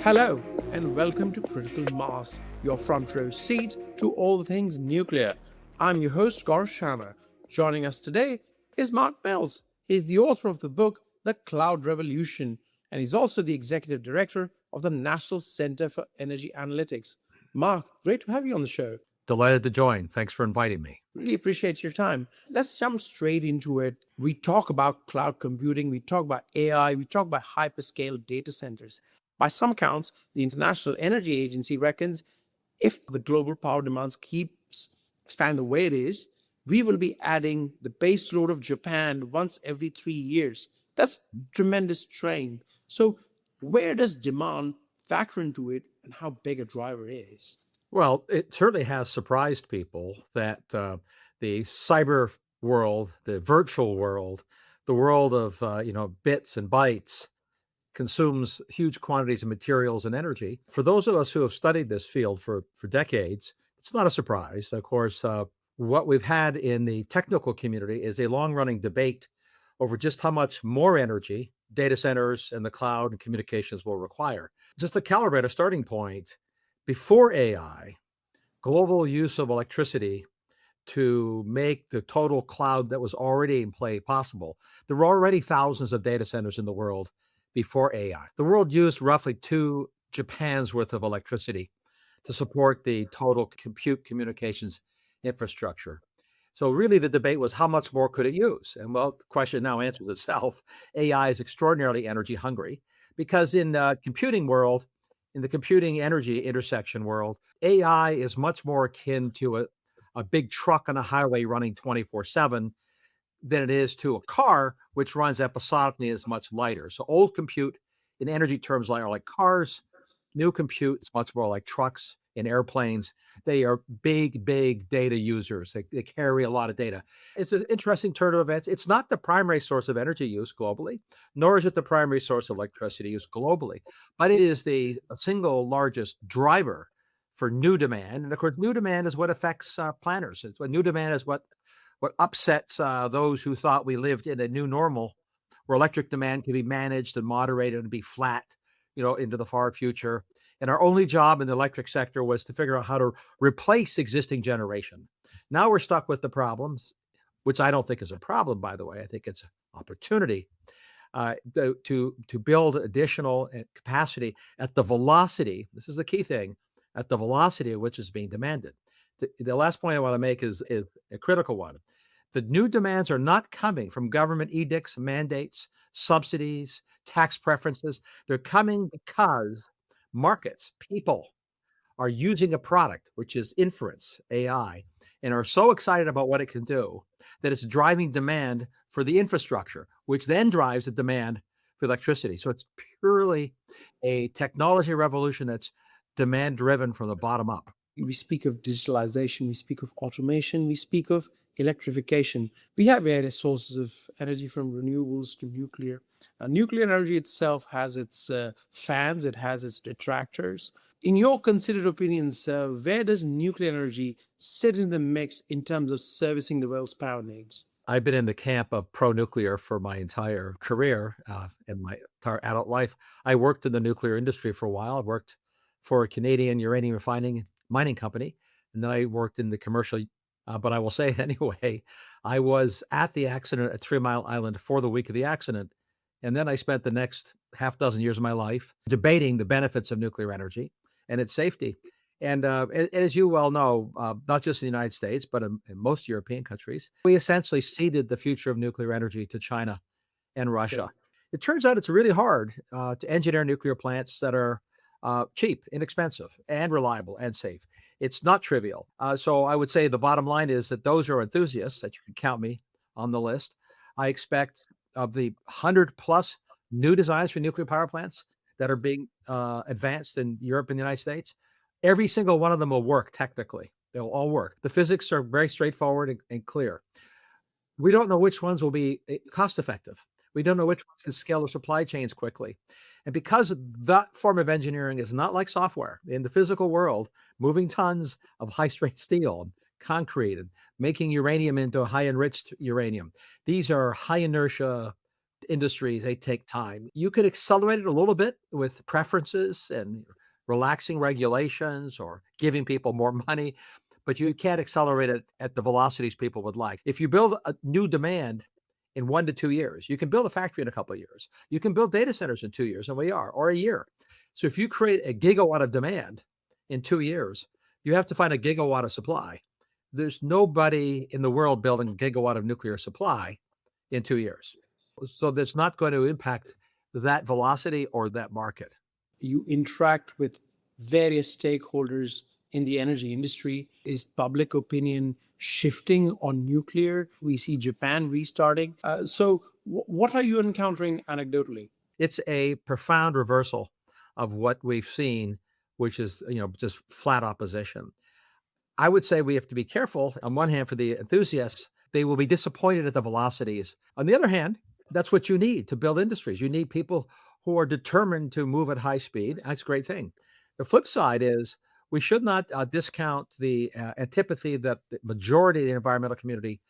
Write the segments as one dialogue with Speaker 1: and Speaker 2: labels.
Speaker 1: Hello, and welcome to Critical Mass, your front row seat to all things nuclear. I'm your host, Gaurav Sharma. Joining us today is Mark Mills. He's the author of the book, The Cloud Revolution, and he's also the executive director of the National Center for Energy Analytics. Mark, great to have you on the show.
Speaker 2: Delighted to join. Thanks for inviting me.
Speaker 1: Really appreciate your time. Let's jump straight into it. We talk about cloud computing, we talk about AI, we talk about hyperscale data centers. By some counts, the International Energy Agency reckons if the global power demands keeps expanding the way it is, we will be adding the base load of Japan once every 3 years. That's tremendous strain. So where does demand factor into it and how big a driver is?
Speaker 2: Well, it certainly has surprised people that the cyber world, the virtual world, the world of bits and bytes consumes huge quantities of materials and energy. For those of us who have studied this field for decades, it's not a surprise. Of course, what we've had in the technical community is a long-running debate over just how much more energy data centers and the cloud and communications will require. Just to calibrate a starting point, before AI, global use of electricity to make the total cloud that was already in play possible. There were already thousands of data centers in the world before AI. The world used roughly two Japan's worth of electricity to support the total compute communications infrastructure. So really the debate was how much more could it use? And well, the question now answers itself. AI is extraordinarily energy hungry because in the computing world, in the computing energy intersection world, AI is much more akin to a big truck on a highway running 24/7 than it is to a car, which runs episodically and is much lighter. So old compute in energy terms are like cars. New compute is much more like trucks and airplanes. They are big, big data users. They carry a lot of data. It's an interesting turn of events. It's not the primary source of energy use globally, nor is it the primary source of electricity use globally, but it is the single largest driver for new demand. And of course, new demand is what affects planners. It's what new demand is what upsets those who thought we lived in a new normal where electric demand can be managed and moderated and be flat, into the far future. And our only job in the electric sector was to figure out how to replace existing generation. Now we're stuck with the problems, which I don't think is a problem, by the way. I think it's an opportunity to build additional capacity at the velocity. This is the key thing, at the velocity at which is being demanded. The last point I want to make is a critical one. The new demands are not coming from government edicts, mandates, subsidies, tax preferences. They're coming because markets, people are using a product, which is inference, AI, and are so excited about what it can do that it's driving demand for the infrastructure, which then drives the demand for electricity. So it's purely a technology revolution that's demand driven from the bottom up.
Speaker 1: We speak of digitalization, we speak of automation, we speak of electrification. We have various sources of energy from renewables to nuclear. Nuclear energy itself has its fans, it has its detractors. In your considered opinions, where does nuclear energy sit in the mix in terms of servicing the world's power needs?
Speaker 2: I've been in the camp of pro-nuclear for my entire career, in my entire adult life. I worked in the nuclear industry for a while. I worked for a Canadian uranium refining mining company, and then I worked in the commercial. But I will say it anyway, I was at the accident at 3 Mile Island for the week of the accident. And then I spent the next half dozen years of my life debating the benefits of nuclear energy and its safety. And as you well know, not just in the United States, but in most European countries, we essentially ceded the future of nuclear energy to China and Russia.
Speaker 1: Okay.
Speaker 2: It turns out it's really hard to engineer nuclear plants that are cheap, inexpensive, and reliable and safe. It's not trivial. So I would say the bottom line is that those are enthusiasts that you can count me on the list. I expect of the 100 plus new designs for nuclear power plants that are being advanced in Europe and the United States, every single one of them will work technically. They'll all work. The physics are very straightforward and clear. We don't know which ones will be cost effective. We don't know which ones can scale the supply chains quickly. And because that form of engineering is not like software in the physical world, moving tons of high strength steel and concrete and making uranium into high enriched uranium, these are high inertia industries, they take time. You could accelerate it a little bit with preferences and relaxing regulations or giving people more money, but you can't accelerate it at the velocities people would like. If you build a new demand in 1 to 2 years, you can build a factory in a couple of years. You can build data centers in 2 years, and we are, or a year. So if you create a gigawatt of demand in 2 years, you have to find a gigawatt of supply. There's nobody in the world building a gigawatt of nuclear supply in 2 years. So that's not going to impact that velocity or that market.
Speaker 1: You interact with various stakeholders in the energy industry. Is public opinion shifting on nuclear? We see Japan restarting. What are you encountering anecdotally?
Speaker 2: It's a profound reversal of what we've seen, which is, just flat opposition. I would say we have to be careful. On one hand, for the enthusiasts, they will be disappointed at the velocities. On the other hand, that's what you need to build industries. You need people who are determined to move at high speed. That's a great thing. The flip side is we should not discount the antipathy that the majority of the environmental community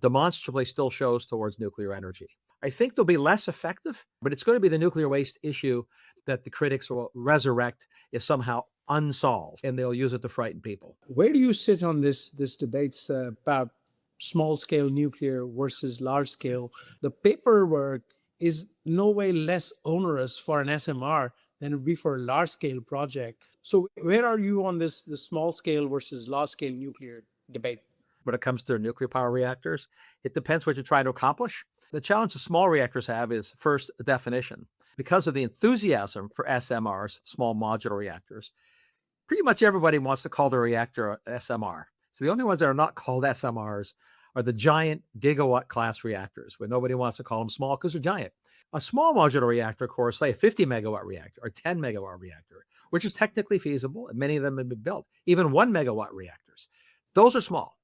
Speaker 2: demonstrably still shows towards nuclear energy. I think they'll be less effective, but it's going to be the nuclear waste issue that the critics will resurrect is somehow unsolved, and they'll use it to frighten people.
Speaker 1: Where do you sit on this debates about small scale nuclear versus large scale? The paperwork is no way less onerous for an SMR than it would be for a large scale project. So where are you on this the small scale versus large scale nuclear debate?
Speaker 2: When it comes to nuclear power reactors, it depends what you're trying to accomplish. The challenge the small reactors have is first definition. Because of the enthusiasm for SMRs, small modular reactors, pretty much everybody wants to call their reactor a SMR. So the only ones that are not called SMRs are the giant gigawatt class reactors, where nobody wants to call them small because they're giant. A small modular reactor, of course, say a 50 megawatt reactor or 10 megawatt reactor, which is technically feasible, and many of them have been built, even 1 megawatt reactors. Those are small.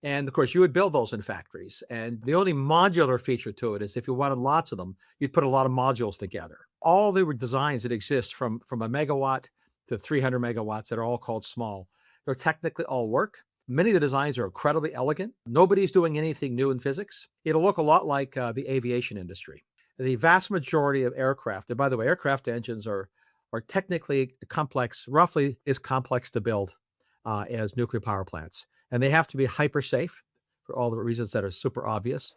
Speaker 2: And of course, you would build those in factories. And the only modular feature to it is if you wanted lots of them, you'd put a lot of modules together. All the designs that exist from a megawatt to 300 megawatts that are all called small, they're technically all work. Many of the designs are incredibly elegant. Nobody's doing anything new in physics. It'll look a lot like the aviation industry. The vast majority of aircraft, and by the way, aircraft engines are technically complex, roughly as complex to build as nuclear power plants. And they have to be hyper safe for all the reasons that are super obvious.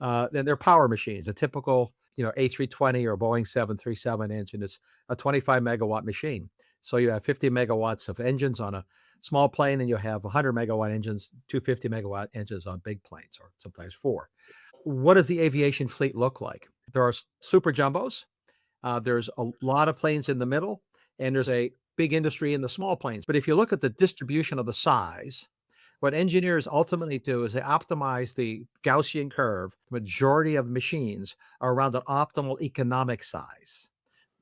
Speaker 2: Then they're power machines. A typical, A320 or Boeing 737 engine is a 25 megawatt machine. So you have 50 megawatts of engines on a small plane, and you have 100 megawatt engines, 250 megawatt engines on big planes, or sometimes 4. What does the aviation fleet look like? There are super jumbos. There's a lot of planes in the middle, and there's a big industry in the small planes. But if you look at the distribution of the size, what engineers ultimately do is they optimize the Gaussian curve. The majority of machines are around an optimal economic size,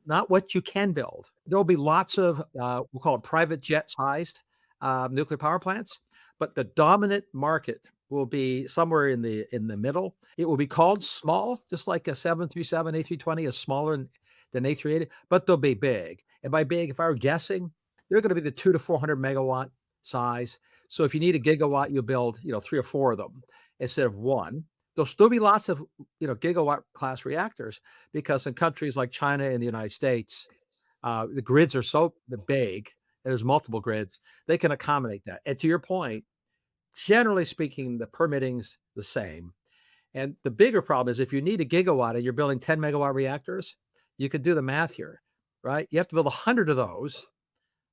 Speaker 2: not what you can build. There'll be lots of, we'll call it private jet-sized nuclear power plants, but the dominant market will be somewhere in the middle. It will be called small, just like a 737, A320 is smaller than A380, but they'll be big. And by big, if I were guessing, they're going to be the 200 to 400 megawatt size. So if you need a gigawatt, you'll build, 3 or 4 of them instead of one. There'll still be lots of, gigawatt class reactors because in countries like China and the United States, the grids are so big, and there's multiple grids, they can accommodate that. And to your point, generally speaking, the permitting's the same. And the bigger problem is if you need a gigawatt and you're building 10 megawatt reactors, you can do the math here, right? You have to build 100 of those,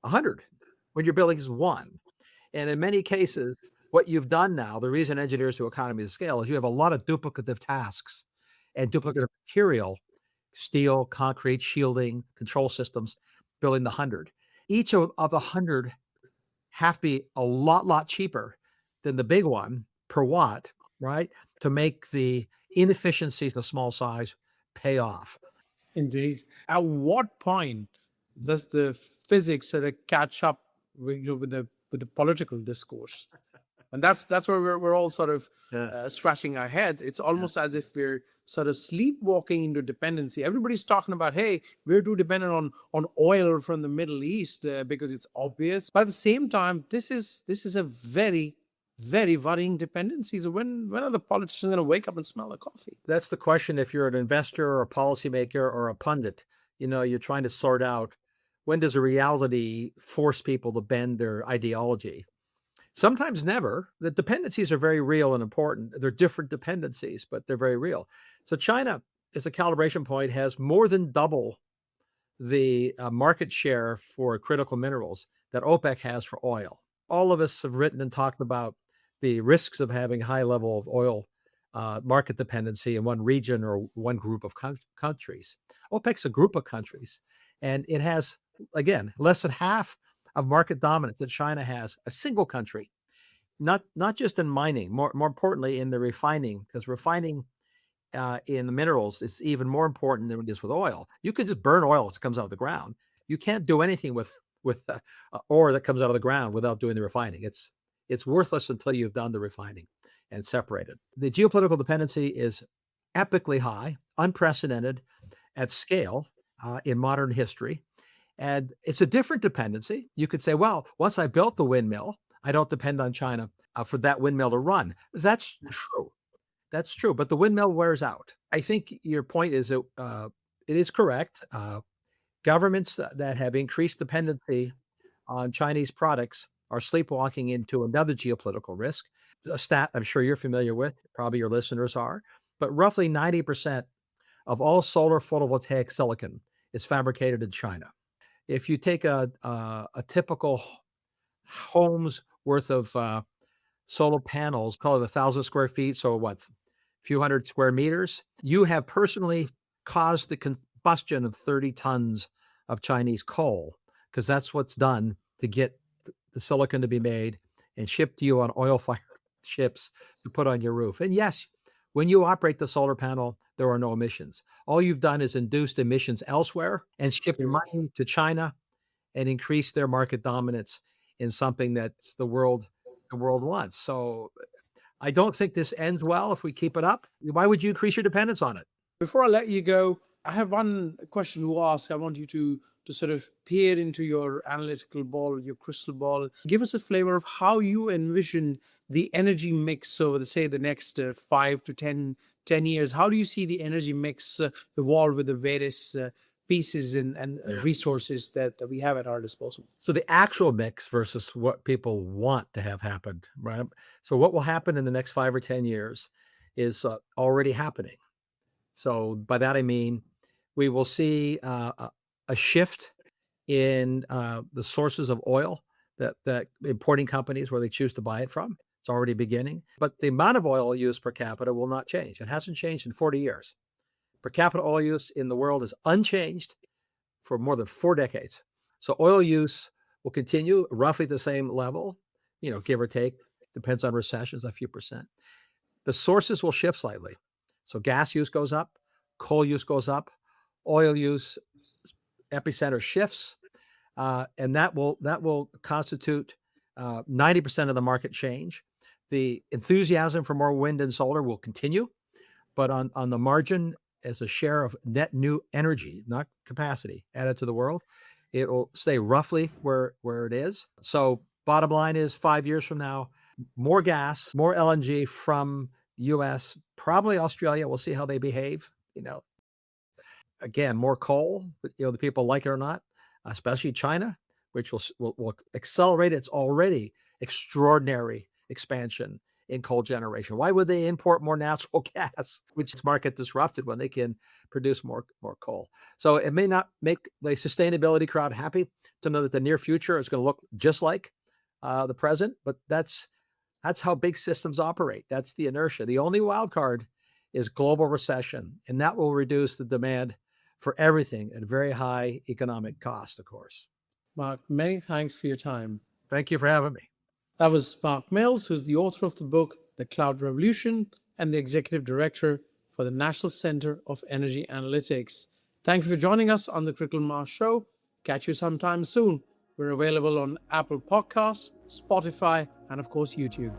Speaker 2: 100, when you're building just one. And in many cases, what you've done now, the reason engineers do economies of scale is you have a lot of duplicative tasks and duplicative material, steel, concrete, shielding, control systems, building the 100. Each of the 100 have to be a lot cheaper than the big one per watt, right? To make the inefficiencies of small size pay off.
Speaker 1: Indeed. At what point does the physics sort of catch up with, with the political discourse? And that's where we're all sort of scratching our head. It's almost as if we're sort of sleepwalking into dependency. Everybody's talking about, hey, we're too dependent on oil from the Middle East because it's obvious. But at the same time, this is a very very worrying dependencies. When are the politicians going to wake up and smell the coffee?
Speaker 2: That's the question if you're an investor or a policymaker or a pundit. You're trying to sort out, when does a reality force people to bend their ideology? Sometimes never. The dependencies are very real and important. They're different dependencies, but they're very real. So China, as a calibration point, has more than double the market share for critical minerals that OPEC has for oil. All of us have written and talked about the risks of having high level of oil market dependency in one region or one group of countries. OPEC's a group of countries, and it has, again, less than half of market dominance that China has, a single country. Not just in mining, more importantly in the refining, because refining in the minerals is even more important than it is with oil. You can just burn oil as it comes out of the ground. You can't do anything with ore that comes out of the ground without doing the refining. It's worthless until you've done the refining and separated. The geopolitical dependency is epically high, unprecedented at scale in modern history. And it's a different dependency. You could say, well, once I built the windmill, I don't depend on China for that windmill to run. That's true. That's true. But the windmill wears out. I think your point is it is correct. Governments that have increased dependency on Chinese products are sleepwalking into another geopolitical risk. A stat I'm sure you're familiar with, probably your listeners are, but roughly 90% of all solar photovoltaic silicon is fabricated in China. If you take a typical home's worth of solar panels, call it 1,000 square feet, so what, a few hundred square meters, you have personally caused the combustion of 30 tons of Chinese coal, because that's what's done to get the silicon to be made and shipped to you on oil-fired ships to put on your roof. And yes, when you operate the solar panel, there are no emissions. All you've done is induced emissions elsewhere and shipped money to China and increased their market dominance in something that the world wants. So I don't think this ends well if we keep it up. Why would you increase your dependence on it?
Speaker 1: Before I let you go, I have one question to ask. I want you to sort of peer into your analytical ball, your crystal ball. Give us a flavor of how you envision the energy mix over, say, the next 5 to 10 years. How do you see the energy mix evolve with the various pieces and resources that we have at our disposal?
Speaker 2: So the actual mix versus what people want to have happened, right? So what will happen in the next 5 or 10 years is already happening. So by that I mean we will see a shift in the sources of oil that importing companies where they choose to buy it from. It's already beginning, but the amount of oil used per capita will not change. It hasn't changed in 40 years. Per capita oil use in the world is unchanged for more than 4 decades. So oil use will continue roughly at the same level, give or take, depends on recessions, a few percent. The sources will shift slightly. So gas use goes up, coal use goes up, oil use epicenter shifts, and that will constitute 90% of the market change. The enthusiasm for more wind and solar will continue, but on the margin, as a share of net new energy, not capacity, added to the world, it will stay roughly where it is. So bottom line is 5 years from now, more gas, more LNG from US, probably Australia. We'll see how they behave. Again, more coal, but the people like it or not, especially China, which will accelerate its already extraordinary expansion in coal generation. Why would they import more natural gas, which is market disrupted when they can produce more coal? So it may not make the sustainability crowd happy to know that the near future is going to look just like the present, but that's how big systems operate. That's the inertia. The only wild card is global recession, and that will reduce the demand for everything at a very high economic cost, of course.
Speaker 1: Mark, many thanks for your time.
Speaker 2: Thank you for having me.
Speaker 1: That was Mark Mills, who's the author of the book, The Cloud Revolution, and the executive director for the National Center of Energy Analytics. Thank you for joining us on the Critical Mass Show. Catch you sometime soon. We're available on Apple Podcasts, Spotify, and of course, YouTube.